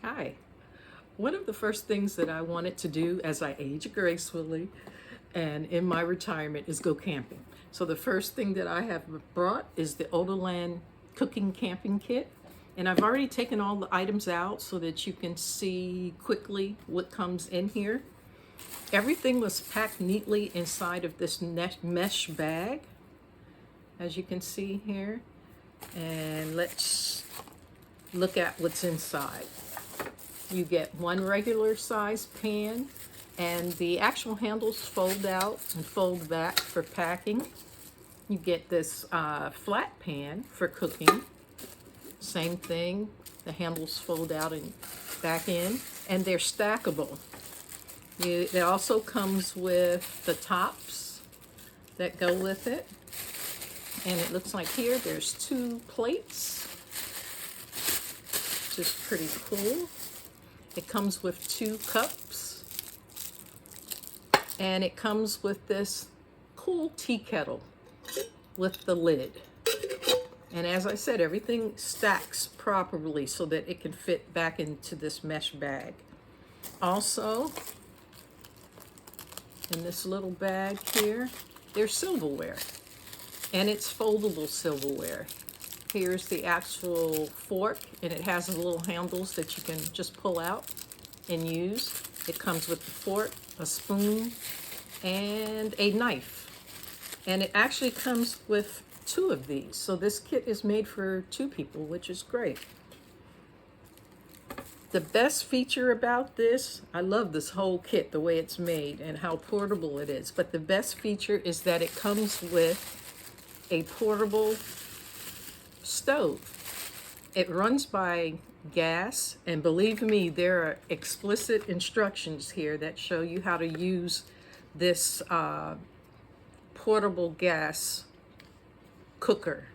Hi. One of the first things that I wanted to do as I age gracefully and in my retirement is go camping. So the first thing that I have brought is the Odoland Cooking Camping Kit. And I've already taken all the items out so that you can see quickly what comes in here. Everything was packed neatly inside of this mesh bag, as you can see here. And let's look at what's inside. You get one regular size pan, and the actual handles fold out and fold back for packing. You get this flat pan for cooking. Same thing, the handles fold out and back in, and they're stackable. It also comes with the tops that go with it. And it looks like here there's 2 plates, which is pretty cool. It comes with 2 cups, and it comes with this cool tea kettle with the lid. And as I said, everything stacks properly so that it can fit back into this mesh bag. Also, in this little bag here, there's silverware, and it's foldable silverware. Here's the actual fork, and it has the little handles that you can just pull out and use. It comes with the fork, a spoon, and a knife. And it actually comes with 2 of these. So this kit is made for 2 people, which is great. The best feature about this, I love this whole kit, the way it's made and how portable it is. But the best feature is that it comes with a portable stove. It runs by gas, and believe me, there are explicit instructions here that show you how to use this portable gas cooker.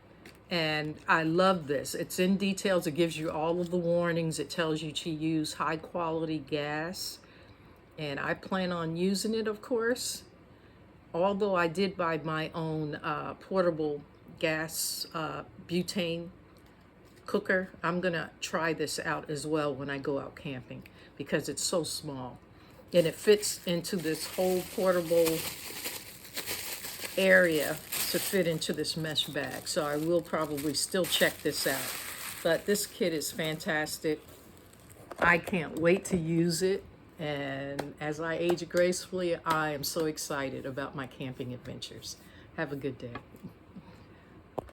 And I love this. It's in details. It gives you all of the warnings. It tells you to use high quality gas, and I plan on using it, of course. Although I did buy my own portable gas butane cooker, I'm gonna try this out as well when I go out camping because it's so small and it fits into this whole portable area to fit into this mesh bag. So I will probably still check this out, but this kit is fantastic. I can't wait to use it. And as I age gracefully, I am so excited about my camping adventures. Have a good day.